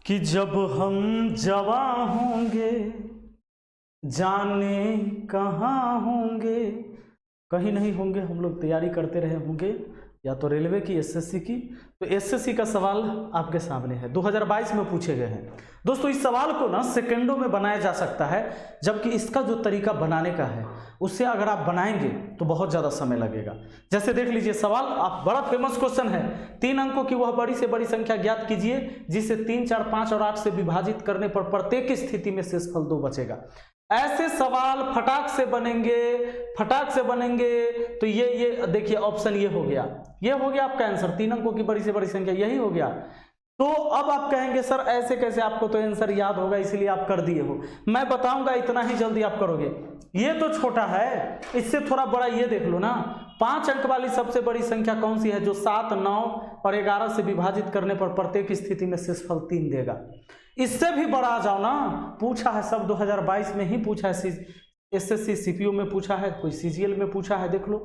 कि जब हम जवां होंगे जाने कहाँ होंगे, कहीं नहीं होंगे, हम लोग तैयारी करते रहे होंगे या तो रेलवे की, एसएससी की। तो एसएससी का सवाल आपके सामने है, 2022 में पूछे गए हैं। दोस्तों इस सवाल को ना सेकंडों में बनाया जा सकता है, जबकि इसका जो तरीका बनाने का है उससे अगर आप बनाएंगे तो बहुत ज़्यादा समय लगेगा। जैसे देख लीजिए सवाल, आप बड़ा फेमस क्वेश्चन है, 3 अंकों की वह बड़ी से बड़ी संख्या ज्ञात कीजिए जिसे 3, 4, 5 और 8 से विभाजित करने पर प्रत्येक स्थिति में शेषफल 2 बचेगा। ऐसे सवाल फटाक से बनेंगे तो ये देखिए ऑप्शन ये हो गया आपका आंसर, 3 अंकों की बड़ी से बड़ी संख्या, यही हो गया। तो अब आप कहेंगे सर ऐसे कैसे, आपको तो आंसर याद होगा इसलिए आप कर दिए हो। मैं बताऊंगा इतना ही जल्दी आप करोगे। ये तो छोटा है, इससे थोड़ा बड़ा ये देख लो ना, 5 अंक वाली सबसे बड़ी संख्या कौन सी है जो 7, 9 और 11 से विभाजित करने पर प्रत्येक स्थिति में शेषफल 3 देगा। इससे भी बड़ा आ जाओ ना, पूछा है सब 2022 में ही पूछा है, एसएससी सीपीओ में पूछा है, कोई सीजीएल में पूछा है। देख लो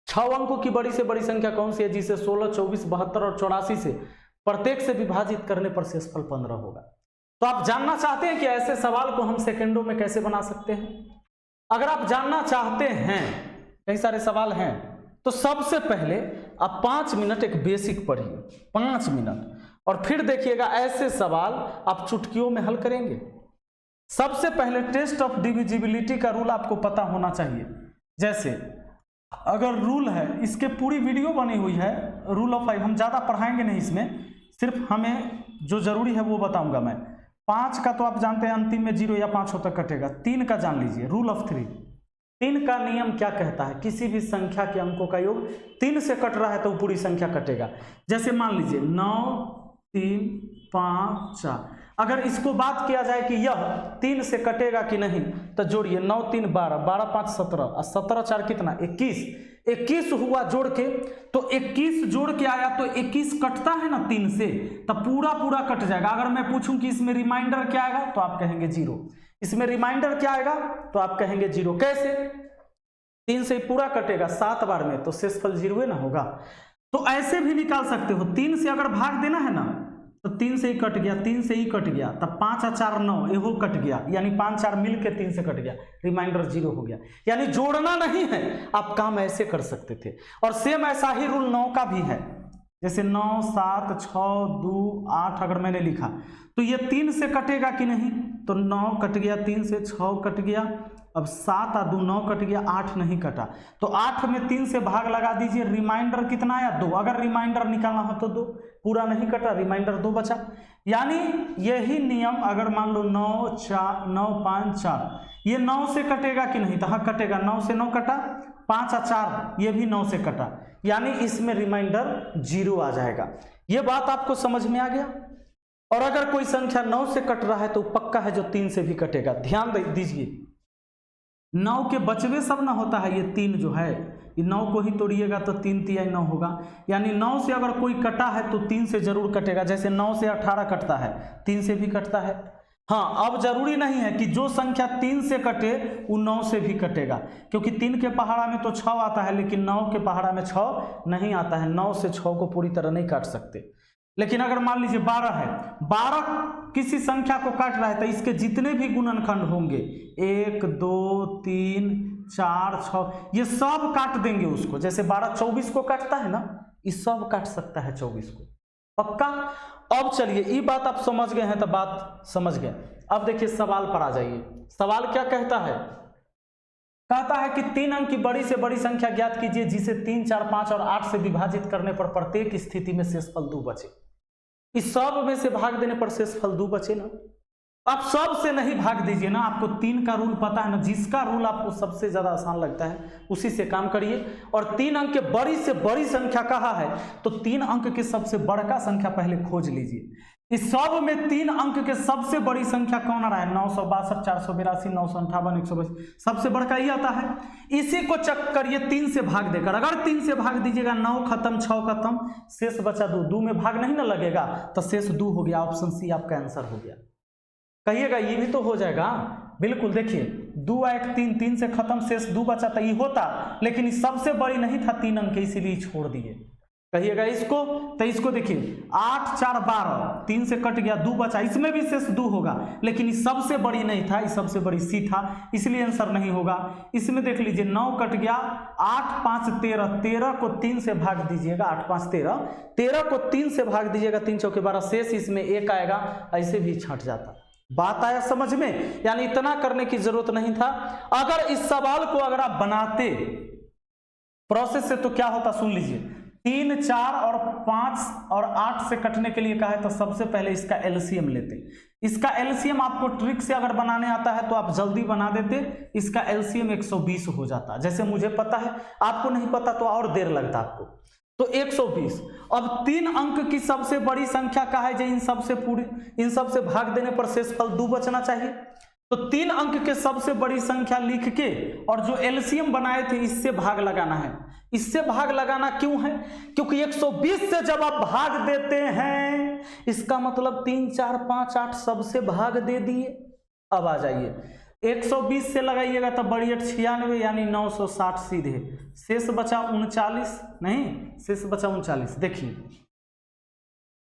6 अंकों की बड़ी से बड़ी संख्या कौन सी है जिसे 16, 24, 72 और 84 से प्रत्येक से विभाजित करने पर शेषफल 15 होगा। तो आप जानना चाहते हैं कि ऐसे सवाल को हम सेकंडों में कैसे बना सकते हैं? अगर आप जानना चाहते हैं, कई सारे सवाल हैं, तो सबसे पहले आप 5 मिनट एक बेसिक पढ़िए, 5 मिनट, और फिर देखिएगा ऐसे सवाल आप चुटकियों में हल करेंगे। सबसे पहले टेस्ट ऑफ डिविजिबिलिटी का रूल आपको पता होना चाहिए। जैसे अगर रूल है, इसके पूरी वीडियो बनी हुई है, रूल ऑफ 5, हम ज़्यादा पढ़ाएंगे नहीं इसमें, सिर्फ हमें जो जरूरी है वो बताऊंगा मैं। 5 का तो आप जानते हैं अंतिम में 0 या 5 तक कटेगा। 3 का जान लीजिए, रूल ऑफ 3। 3 का नियम क्या कहता है? किसी भी संख्या के अंकों का योग 3 से कट रहा है तो पूरी संख्या कटेगा। जैसे मान लीजिए 9, 3, 5, 4, अगर इसको बात किया जाए कि यह 3 से कटेगा कि नहीं, तो जोड़िए 9, 3, 12, 12, 5, 17 और 17, 4 कितना 21 हुआ जोड़ के। तो 21 जोड़ के आया तो 21 कटता है ना 3 से, तब पूरा कट जाएगा। अगर मैं पूछूं कि इसमें रिमाइंडर क्या आएगा तो आप कहेंगे 0। इसमें रिमाइंडर क्या आएगा तो आप कहेंगे 0। कैसे? 3 से पूरा कटेगा 7 बार में, तो शेषफल 0 ना होगा। तो ऐसे भी निकाल सकते हो, 3 से अगर भाग देना है ना तो 3 से ही कट गया, 3 से ही कट गया, तब 5 और 4 9, ये कट गया, यानी 5, 4 मिल के 3 से कट गया, रिमाइंडर 0 हो गया। यानी जोड़ना नहीं है, आप काम ऐसे कर सकते थे। और सेम ऐसा ही रूल 9 का भी है। जैसे 9, 7, 6, 2, 8 अगर मैंने लिखा तो ये 3 से कटेगा कि नहीं, तो 9 कट गया, 3 से 6 कट गया, अब 7 और 2 9 कट गया, 8 नहीं कटा, तो 8 में 3 से भाग लगा दीजिए, रिमाइंडर कितना आया 2। अगर रिमाइंडर निकालना हो तो 2, पूरा नहीं कटा, रिमाइंडर 2 बचा। यानी यही नियम अगर मान लो 9, 5, 4, ये 9 से कटेगा कि नहीं, तो हाँ कटेगा, 9 से 9 कटा, 5 और 4 ये भी 9 से कटा, यानी इसमें रिमाइंडर 0 आ जाएगा। ये बात आपको समझ में आ गया। और अगर कोई संख्या 9 से कट रहा है तो पक्का है जो 3 से भी कटेगा। ध्यान दीजिए, 9 के बचवे सब ना होता है, ये 3 जो है, ये 9 को ही तोड़िएगा तो 3 तिहाई 9 होगा। यानी 9 से अगर कोई कटा है तो 3 से जरूर कटेगा। जैसे 9 से 18 कटता है, 3 से भी कटता है। हाँ, अब जरूरी नहीं है कि जो संख्या 3 से कटे वो 9 से भी कटेगा, क्योंकि 3 के पहाड़ा में तो 6 आता है, लेकिन 9 के पहाड़ा में 6 नहीं आता है। 9 से 6 को पूरी तरह नहीं काट सकते। लेकिन अगर मान लीजिए 12 है, 12 किसी संख्या को काट रहा है तो इसके जितने भी गुणनखंड होंगे 1, 2, 3, 4, 6 ये सब काट देंगे उसको। जैसे 12 24 को काटता है ना, ये सब काट सकता है 24 को, पक्का। अब चलिए, ये बात आप समझ गए हैं तो बात समझ गए। अब देखिए सवाल पर आ जाइए। सवाल क्या कहता है? कहता है कि 3 अंक की बड़ी से बड़ी संख्या ज्ञात कीजिए जिसे 3, 4, 5 और 8 से विभाजित करने पर प्रत्येक स्थिति में शेषफल 2 बचे। इस सब में से भाग देने पर शेषफल 2 बचे ना। आप सब से नहीं भाग दीजिए ना, आपको 3 का रूल पता है ना, जिसका रूल आपको सबसे ज्यादा आसान लगता है उसी से काम करिए। और 3 अंक के बड़ी से बड़ी संख्या कहा है तो 3 अंक के सबसे बड़का संख्या पहले खोज लीजिए। इस सब में 3 अंक के सबसे बड़ी संख्या कौन आ रहा है? 962, 482, 958, 122, सबसे बड़का ही आता है। इसी को चेक करिए 3 से भाग देकर। अगर 3 से भाग दीजिएगा 9 खत्म, 6 खत्म, शेष बचा 2। 2 में भाग नहीं ना लगेगा तो शेष 2 हो गया। ऑप्शन सी आपका आंसर हो गया। कहिएगा ये भी तो हो जाएगा। बिल्कुल, देखिए 2 1 3, 3 से खत्म, शेष 2 बचा था, ये होता, लेकिन सबसे बड़ी नहीं था 3 अंक, इसीलिए छोड़ दिए। कहिएगा इसको, तो इसको देखिए 8 4 12, 3 से कट गया 2 बचा, इसमें भी शेष 2 होगा, लेकिन ये सबसे बड़ी नहीं था, ये सबसे बड़ी सी था, इसलिए आंसर नहीं होगा। इसमें देख लीजिए 9 कट गया, 8 5 13, 13 को 3 से भाग दीजिएगा, 8 5 13, 13 को 3 से भाग दीजिएगा, 3 चौके 12, शेष इसमें 1 आएगा, ऐसे भी छट जाता। बात आया समझ में? यानी इतना करने की जरूरत नहीं था। अगर इस सवाल को अगर आप बनाते प्रोसेस से तो क्या होता सुन लीजिए। 3 4 और 5 और 8 से कटने के लिए कहा है तो सबसे पहले इसका एलसीएम लेते। इसका एलसीएम आपको ट्रिक से अगर बनाने आता है तो आप जल्दी बना देते। इसका एलसीएम 120 हो जाता, जैसे मुझे पता है, आपको नहीं पता तो और देर लगता आपको। तो 120। अब 3 अंक की सबसे बड़ी संख्या का है जो इन सबसे भाग देने पर शेषफल 2 बचना चाहिए। तो 3 अंक के सबसे बड़ी संख्या लिख के और जो एलसीएम बनाए थे इससे भाग लगाना है। इससे भाग लगाना क्यों है? क्योंकि 120 से जब आप भाग देते हैं इसका मतलब 3 4 5 8 सबसे भाग दे दिए। अब आ जाइए 120 से लगाइएगा तब बड़ी 96 यानी 960 सीधे, शेष बचा 39, नहीं शेष बचा 39। देखिए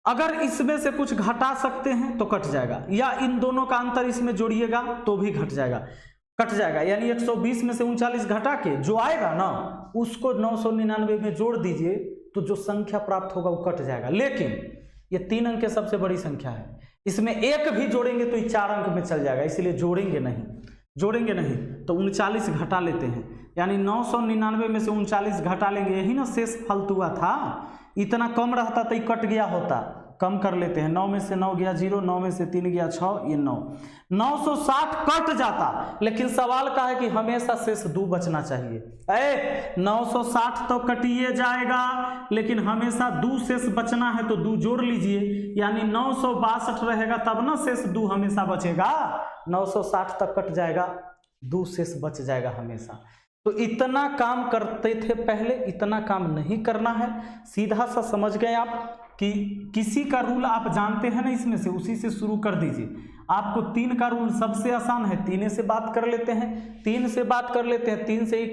अगर इसमें से कुछ घटा सकते हैं तो कट जाएगा, या इन दोनों का अंतर इसमें जोड़िएगा तो भी कट जाएगा। यानी 120 में से 39 घटा के जो आएगा ना उसको 999 में जोड़ दीजिए तो जो संख्या प्राप्त होगा वो कट जाएगा। लेकिन ये 3 अंक की सबसे बड़ी संख्या है, इसमें 1 भी जोड़ेंगे तो ये 4 अंक में चल जाएगा, इसलिए जोड़ेंगे नहीं। तो 39 घटा लेते हैं, यानी 999 में से 39 घटा लेंगे, यही ना शेष फालतू हुआ था। इतना कम रहता तो ये कट गया होता, कम कर लेते हैं। 9 में से 9 गया 0, 9 में से 3 गया 6, ये 9, 960 कट जाता। लेकिन सवाल का है कि हमेशा शेष 2 बचना चाहिए। 960 तो कटिए जाएगा लेकिन हमेशा 2 शेष बचना है, तो 2 जोड़ लीजिए, यानी 962 रहेगा तब ना शेष 2 हमेशा बचेगा। 960 तक कट जाएगा, 2 शेष बच जाएगा हमेशा। तो इतना काम करते थे पहले, इतना काम नहीं करना है। सीधा सा समझ गए आप कि किसी का रूल आप जानते हैं ना इसमें से, उसी से शुरू कर दीजिए। आपको 3 का रूल सबसे आसान है, 3 से बात कर लेते हैं, 3 से बात कर लेते हैं, 3 से ई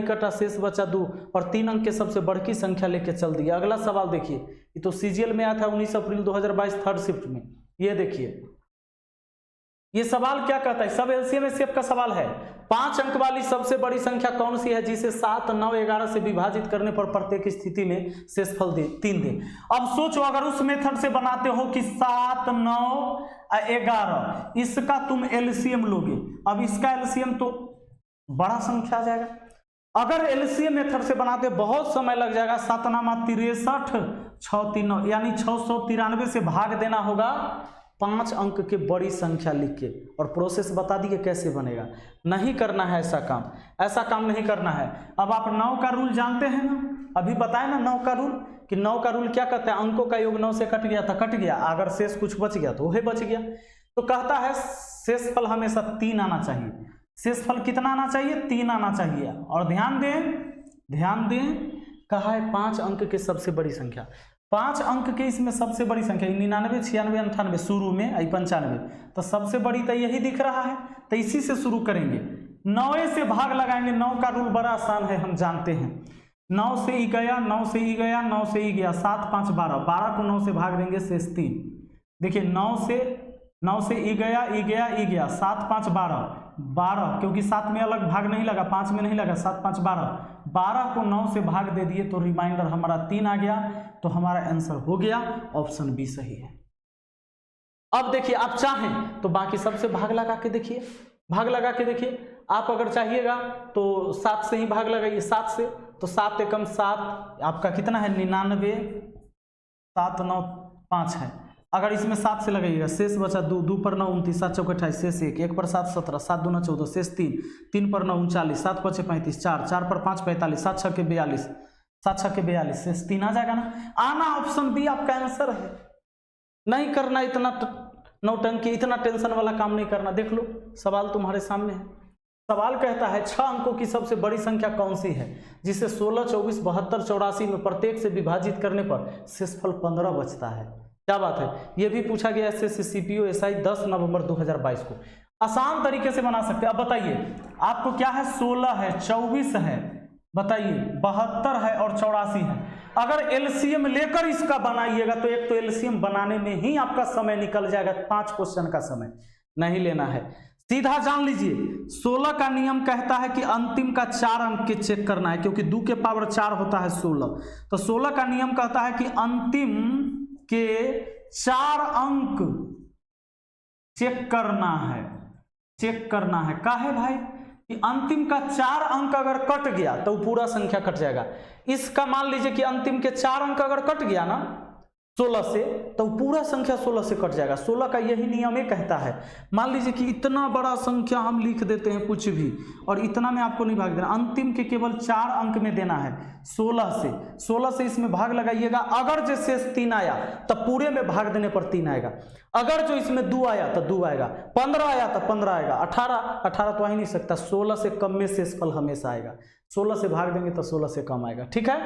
कटा शेष बचा 2 और 3 अंक के सबसे बड़ी संख्या लेके चल दिया। अगला सवाल देखिए, ये तो सीजीएल में आया था 19 अप्रैल 2022 थर्ड शिफ्ट में। ये देखिए ये सवाल क्या कहता है, सब एलसीएम एचसीएफ का सवाल है। 5 अंक वाली सबसे बड़ी संख्या कौन सी है जिसे 7 9 11 से विभाजित करने पर प्रत्येक स्थिति में शेषफल 3 दे। अब सोचो अगर उस मेथड से बनाते हो कि 7 9 11 इसका तुम एलसीएम लोगे, अब इसका एलसीएम तो बड़ा संख्या आ जाएगा। अगर एलसीएम मेथड से बनाते बहुत समय लग जाएगा। 7 9 63 6 3 यानी 693 से भाग देना होगा 5 अंक के बड़ी संख्या लिख के, और प्रोसेस बता दिए कैसे बनेगा। नहीं करना है ऐसा काम नहीं करना है। अब आप 9 का रूल जानते हैं ना, अभी बताए ना 9 का रूल, कि 9 का रूल क्या कहता है, अंकों का योग 9 से कट गया था कट गया, अगर शेष कुछ बच गया तो वही बच गया। तो कहता है शेषफल हमेशा 3 आना चाहिए। शेषफल कितना आना चाहिए? 3 आना चाहिए। और ध्यान दें कहा है 5 अंक के सबसे बड़ी संख्या, 5 अंक के इसमें सबसे बड़ी संख्या 99 96 98 शुरू में आई 95, तो सबसे बड़ी तो यही दिख रहा है, तो इसी से शुरू करेंगे। 9 से भाग लगाएंगे। 9 का रूल बड़ा आसान है, हम जानते हैं। 9 से ई गया 9 से ई गया 9 से ई गया 7 5 12, 12 को 9 से भाग देंगे शेष 3। देखिए 9 से ई गया 7 5 12, क्योंकि 7 में अलग भाग नहीं लगा, 5 में नहीं लगा, 7 5 12 को 9 से भाग दे दिए तो रिमाइंडर हमारा 3 आ गया, तो हमारा आंसर हो गया ऑप्शन बी सही है। अब देखिए आप चाहें तो बाकी सबसे भाग लगा के देखिए। आप अगर चाहिएगा तो 7 से ही भाग लगाइए, 7 से, तो 7 एकम 7 आपका कितना है 99, 7 9 5 है। अगर इसमें 7 से लगाइएगा शेष बचा 2, 2 पर 9 29, 7 चौके 28 शेष 1, 1 पर 7 17, 7 दूना 14 शेष 3, 3 पर 9 39, 7 5 35, 4, 4 पर 5 45, 7 6 के 42, 7 6 के 42 शेष 3 आ जाएगा ना। आना ऑप्शन बी आपका आंसर है। नहीं करना इतना नौटंकी, इतना टेंशन वाला काम नहीं करना। देख लो सवाल तुम्हारे सामने है। सवाल कहता है 6 अंकों की सबसे बड़ी संख्या कौन सी है जिसे 16 24 72 84 में प्रत्येक से विभाजित करने पर शेषफल 15 बचता है। क्या बात है, यह भी पूछा गया एसएससी सीपीओ एसआई 10 नवंबर 2022 को। आसान तरीके से बना सकते हैं। अब बताइए आपको क्या है, 16 है 24 है, बताइए 72 है और 84 है। अगर एलसीएम लेकर इसका बनाइएगा तो एक तो एलसीएम बनाने में ही आपका समय निकल जाएगा, 5 क्वेश्चन का समय नहीं लेना है। सीधा जान लीजिए 16 का नियम कहता है कि अंतिम का 4 अंक के चेक करना है, क्योंकि 2 के पावर 4 होता है 16। तो 16 का नियम कहता है कि अंतिम के 4 अंक चेक करना है। चेक करना है काहे भाई कि अंतिम का 4 अंक अगर कट गया तो पूरा संख्या कट जाएगा। इसका मान लीजिए कि अंतिम के 4 अंक अगर कट गया ना 16 से तो पूरा संख्या 16 से कट जाएगा। 16 का यही नियम ही कहता है। मान लीजिए कि इतना बड़ा संख्या हम लिख देते हैं कुछ भी, और इतना में आपको नहीं भाग देना, अंतिम के केवल 4 अंक में देना है 16 से इसमें भाग लगाइएगा। अगर जो शेष 3 आया तब पूरे में भाग देने पर 3 आएगा। अगर जो इसमें 2 आया तो 2 आएगा, 15 आया तो 15 आएगा, 18 तो आ ही नहीं सकता। 16 से कम में शेषफल हमेशा आएगा। 16 से भाग देंगे तो 16 से कम आएगा। ठीक है,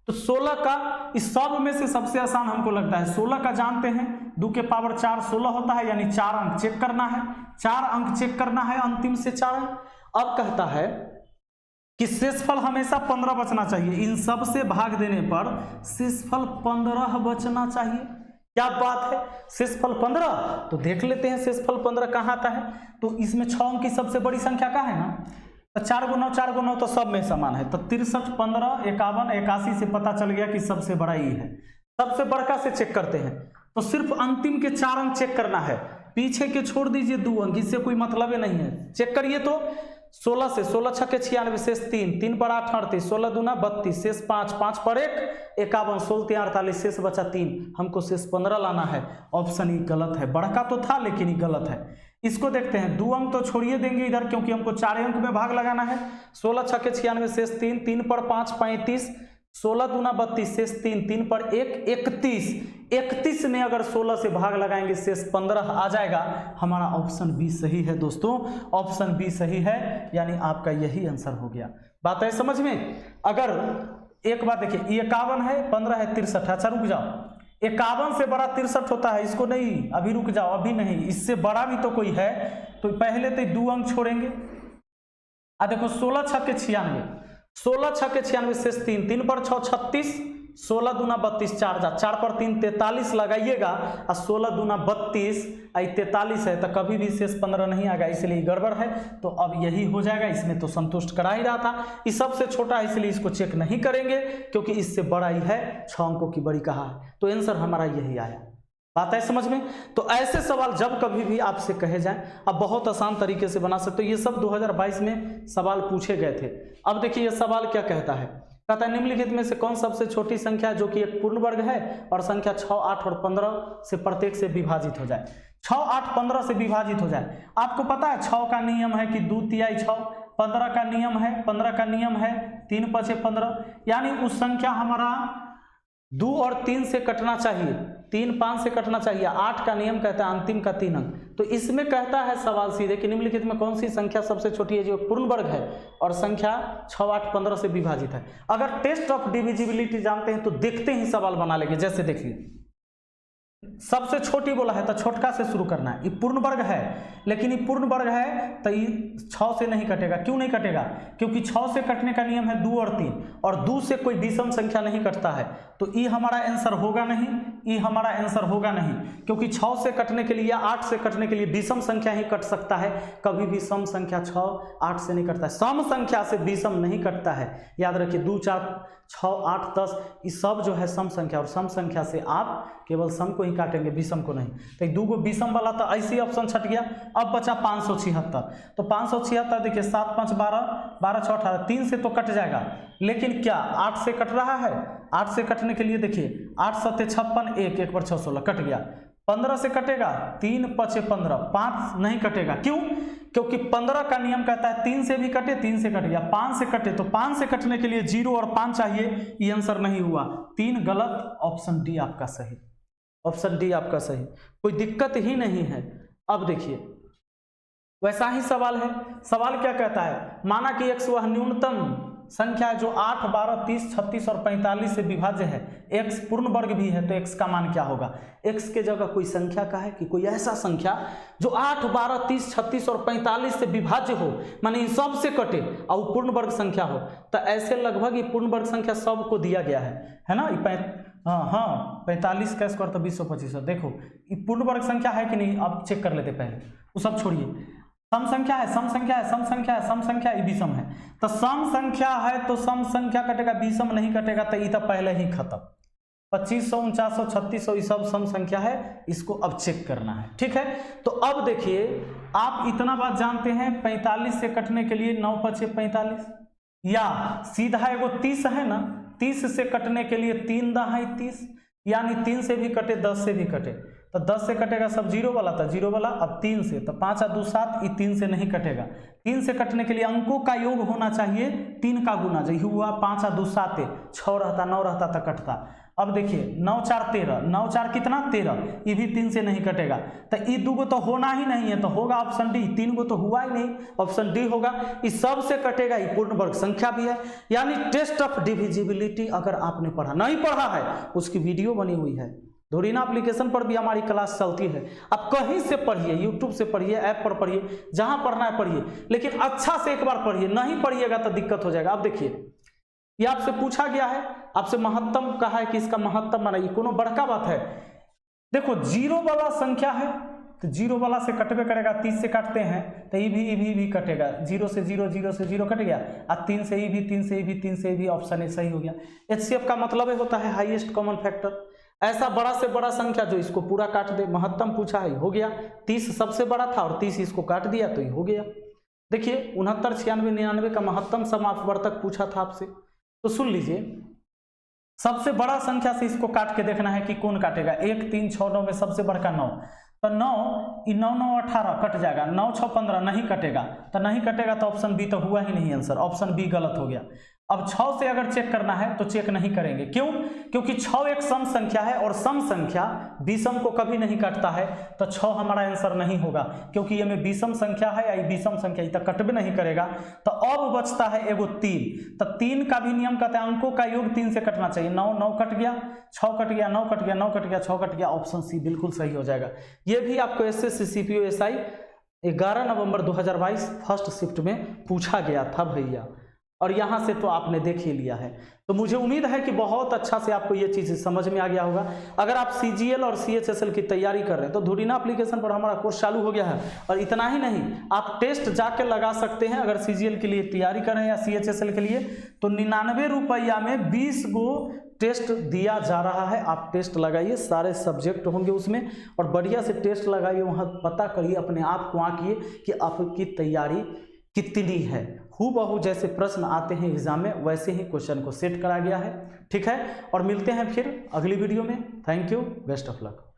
तो 16 का इस सब में से सबसे आसान हमको लगता है 16 का जानते हैं 2 के पावर 4 16 होता है, यानी 4 अंक चेक करना है। 4 अंक चेक करना है अंतिम से 4 अंक। अब कहता है कि शेषफल हमेशा 15 बचना चाहिए। इन सब से भाग देने पर शेषफल 15 बचना चाहिए। क्या बात है, शेषफल 15। तो देख लेते हैं शेषफल 15 कहाँ आता है। तो इसमें 6 अंक की सबसे बड़ी संख्या क्या है ना, तो 4 × 9 तो सब में समान है। तो 63 15 51 81 से पता चल गया कि सबसे बड़ा ये है। सबसे बड़का से चेक करते हैं। तो सिर्फ अंतिम के 4 अंक चेक करना है, पीछे के छोड़ दीजिए 2 अंक, इससे कोई मतलब नहीं है। चेक करिए तो 16 से 16 छक्के 96 शेष 3 3 पर 8 38 16 दूना 32 शेष 5 5 पर 1 51 16 3 48 शेष बचा 3। हमको शेष 15 लाना है। ऑप्शन ई गलत है। बड़का तो था लेकिन ये गलत है। इसको देखते हैं। 2 अंक तो छोड़िए देंगे इधर, क्योंकि हमको 4 अंक में भाग लगाना है। 16 छक्के 96 शेष 3 3 पर 5 35 16 दूना 32 शेष 3 3 पर 1 31 31 में अगर 16 से भाग लगाएंगे शेष 15 आ जाएगा। हमारा ऑप्शन बी सही है दोस्तों, ऑप्शन बी सही है, यानी आपका यही आंसर हो गया। बात है समझ में। अगर एक बात देखिए 51 है 15 है 63। अच्छा रुक जाओ, 51 से बड़ा 63 होता है, इसको नहीं, अभी रुक जाओ, अभी नहीं, इससे बड़ा भी तो कोई है। तो पहले तो 2 अंक छोड़ेंगे। देखो 16 छक्के 96 16 छक्के 96 शेष 3 3 पर 6 36 16 दूना 32 4 जा 4 पर 3 43 लगाइएगा, और 16 दूना 32 43 है, तो कभी भी शेष 15 नहीं आएगा, इसलिए गड़बड़ है। तो अब यही हो जाएगा। इसमें तो संतुष्ट करा ही रहा था। इस सबसे छोटा है इसलिए इसको चेक नहीं करेंगे, क्योंकि इससे बड़ा ही है। 6 अंकों की बड़ी कहा है, तो आंसर हमारा यही आया। बात है समझ में। तो ऐसे सवाल जब कभी भी आपसे कहे जाएं, आप बहुत आसान तरीके से बना सकते हो। ये सब 2022 में सवाल पूछे गए थे। अब देखिए ये सवाल क्या कहता है। कहता है निम्नलिखित में से कौन सबसे छोटी संख्या है जो कि एक पूर्ण वर्ग है और संख्या 6 8 और 15 से प्रत्येक से विभाजित हो जाए। 6 8 15 से विभाजित हो जाए। आपको पता है 6 का नियम है कि 2 तिहाई 6, 15 का नियम है 3 5 15, यानी उस संख्या हमारा 2 और 3 से कटना चाहिए, 3 5 से कटना चाहिए। 8 का नियम कहता है अंतिम का 3 अंक। तो इसमें कहता है सवाल सीधे कि निम्नलिखित में कौन सी संख्या सबसे छोटी है जो पूर्ण वर्ग है और संख्या 6 8 15 से विभाजित है। अगर टेस्ट ऑफ डिविजिबिलिटी जानते हैं तो देखते ही सवाल बना लेंगे। जैसे देखिए सबसे छोटी बोला है तो छोटका से शुरू करना है। ये पूर्ण वर्ग है, लेकिन ये पूर्ण वर्ग है तो ये 6 से नहीं कटेगा। क्यों नहीं कटेगा? क्योंकि 6 से कटने का नियम है 2 और 3, और 2 से कोई विषम संख्या नहीं कटता है। तो ये हमारा आंसर होगा नहीं, ये हमारा आंसर होगा नहीं, क्योंकि 6 से कटने के लिए या 8 से कटने के लिए विषम संख्या ही कट सकता है। कभी भी सम संख्या 6 8 से नहीं कटता है। सम संख्या से विषम नहीं कटता है। याद रखिए 2 4 6 8 10 ये सब जो है सम संख्या, और सम संख्या से आप केवल सम को ही काटेंगे, विषम को नहीं। तो 2 को विषम वाला तो ऐसे ही ऑप्शन छट गया। अब बचा 576। तो 576 देखिए 7 5 12 12 6 18, 3 से तो कट जाएगा, लेकिन क्या 8 से कट रहा है? 8 से कटने के लिए देखिए 8 7 56 1 1 पर 6 16 कट गया। 15 से कटेगा 3 5 15, 5 नहीं कटेगा। क्यों? क्योंकि 15 का नियम कहता है 3 से भी कटे, 3 से कट गया। 5 से कटे तो 5 से कटने के लिए 0 और 5 चाहिए। ये आंसर नहीं हुआ, 3 गलत। ऑप्शन डी आपका सही, ऑप्शन डी आपका सही, कोई दिक्कत ही नहीं है। अब देखिए वैसा ही सवाल है। सवाल क्या कहता है? माना कि x वह न्यूनतम संख्या है जो 8, 12, 30, 36 और 45 से विभाज्य है, x पूर्ण वर्ग भी है, तो x का मान क्या होगा? x के जगह कोई संख्या का है कि कोई ऐसा संख्या जो 8, 12, 30, 36 और 45 से विभाज्य हो, माने इन सब से कटे और पूर्ण वर्ग संख्या हो। तो ऐसे लगभग ये पूर्ण वर्ग संख्या सबको दिया गया है ना? 45 का स्क्वायर तो 225 है। देखो ये पूर्ण वर्ग संख्या है कि नहीं, अब चेक कर लेते पहले, वो सब छोड़िए। सम संख्या है, सम संख्या है, सम संख्या है, सम संख्या है, विषम है। तो सम संख्या है तो सम संख्या कटेगा, विषम नहीं कटेगा, तो ये तो पहले ही खत्म। 2500, 4900, 3600 ये सब सम संख्या है, इसको अब चेक करना है, ठीक है। तो अब देखिए आप इतना बात जानते हैं, 45 से कटने के लिए 9 × 5 = 45, या सीधा एगो 30 है ना, 30 से कटने के लिए 3 × 30, यानी 3 से भी कटे 10 से भी कटे, तो 10 से कटेगा सब जीरो वाला था, जीरो वाला अब 3 से, तो 5 × 2 = 7, ये 3 से नहीं कटेगा। 3 से कटने के लिए अंकों का योग होना चाहिए 3 का गुना, जो हुआ 5 × 2 = 7, 6 रहता 9 रहता तो कटता। अब देखिए 9 × 4 = 13, 9 × 4 कितना 13, ये भी 3 से नहीं कटेगा, तो ये 2 गो तो होना ही नहीं है, तो होगा ऑप्शन डी। 3 गो तो हुआ ही नहीं, ऑप्शन डी होगा। इस सब से कटेगा, ये पूर्ण वर्ग संख्या भी है। यानी टेस्ट ऑफ डिविजिबिलिटी अगर आपने पढ़ा, नहीं पढ़ा है उसकी वीडियो बनी हुई है, धुरीना एप्लीकेशन पर भी हमारी क्लास चलती है। आप कहीं से पढ़िए, यूट्यूब से पढ़िए, ऐप पर पढ़िए, जहां पढ़ना है पढ़िए, लेकिन अच्छा से एक बार पढ़िए, नहीं पढ़िएगा तो दिक्कत हो जाएगा। अब देखिए ये आपसे पूछा गया है, आपसे महत्तम कहा है कि इसका महत्तम बनाइए, कोनो बड़का बात है। देखो जीरो वाला संख्या है तो जीरो वाला से कटबे करेगा, 30 से काटते हैं तो ये भी कटेगा, 0 से 0, 0 से 0 कट गया, और 3 से ये भी, 3 से ये भी, 3 से ये भी, ऑप्शन ए सही हो गया। HCF का मतलब होता है हाईएस्ट कॉमन फैक्टर, ऐसा बड़ा से बड़ा संख्या जो इसको पूरा काट दे। महत्तम पूछा है, हो गया, 30 सबसे बड़ा था और 30 इसको काट दिया तो ये हो गया। देखिए 69, 96, 99 का महत्तम समापवर्तक पूछा था आपसे, तो सुन लीजिए, सबसे बड़ा संख्या से इसको काट के देखना है कि कौन काटेगा। 1, 3, 6, 9 में सबसे बड़ा 9, तो 9, 9, 9, 18 कट जाएगा, 9, 6, 15 नहीं कटेगा, तो नहीं कटेगा तो ऑप्शन बी तो हुआ ही नहीं आंसर, ऑप्शन बी गलत हो गया। अब 6 से अगर चेक करना है तो चेक नहीं करेंगे, क्यों? क्योंकि 6 एक सम संख्या है और सम संख्या विषम को कभी नहीं काटता है, तो 6 हमारा आंसर नहीं होगा, क्योंकि ये में विषम संख्या है या विषम संख्या, ये कटबे नहीं करेगा। तो अब बचता है एगो 3, तो 3 का भी नियम कहते हैं अंकों का योग 3 से कटना चाहिए। 9, 9 कट गया, 6 कट गया, 9 कट गया, 9 कट गया, 6 कट गया, ऑप्शन सी बिल्कुल सही हो जाएगा। ये भी आपको SSC CPO SI 11 नवंबर 2022 फर्स्ट शिफ्ट में पूछा गया था भैया, और यहाँ से तो आपने देख ही लिया है। तो मुझे उम्मीद है कि बहुत अच्छा से आपको ये चीज़ समझ में आ गया होगा। अगर आप CGL और CHSL की तैयारी कर रहे हैं तो धुरीना एप्लीकेशन पर हमारा कोर्स चालू हो गया है, और इतना ही नहीं, आप टेस्ट जाके लगा सकते हैं। अगर CGL के लिए तैयारी कर रहे हैं या CHSL के लिए, तो 99 रुपया में 20 गो टेस्ट दिया जा रहा है। आप टेस्ट लगाइए, सारे सब्जेक्ट होंगे उसमें, और बढ़िया से टेस्ट लगाइए, वहाँ पता करिए, अपने आप को आंकिए कि आपकी तैयारी कितनी है। हूबहू जैसे प्रश्न आते हैं एग्जाम में, वैसे ही क्वेश्चन को सेट करा गया है, ठीक है। और मिलते हैं फिर अगली वीडियो में। Thank you, best of luck.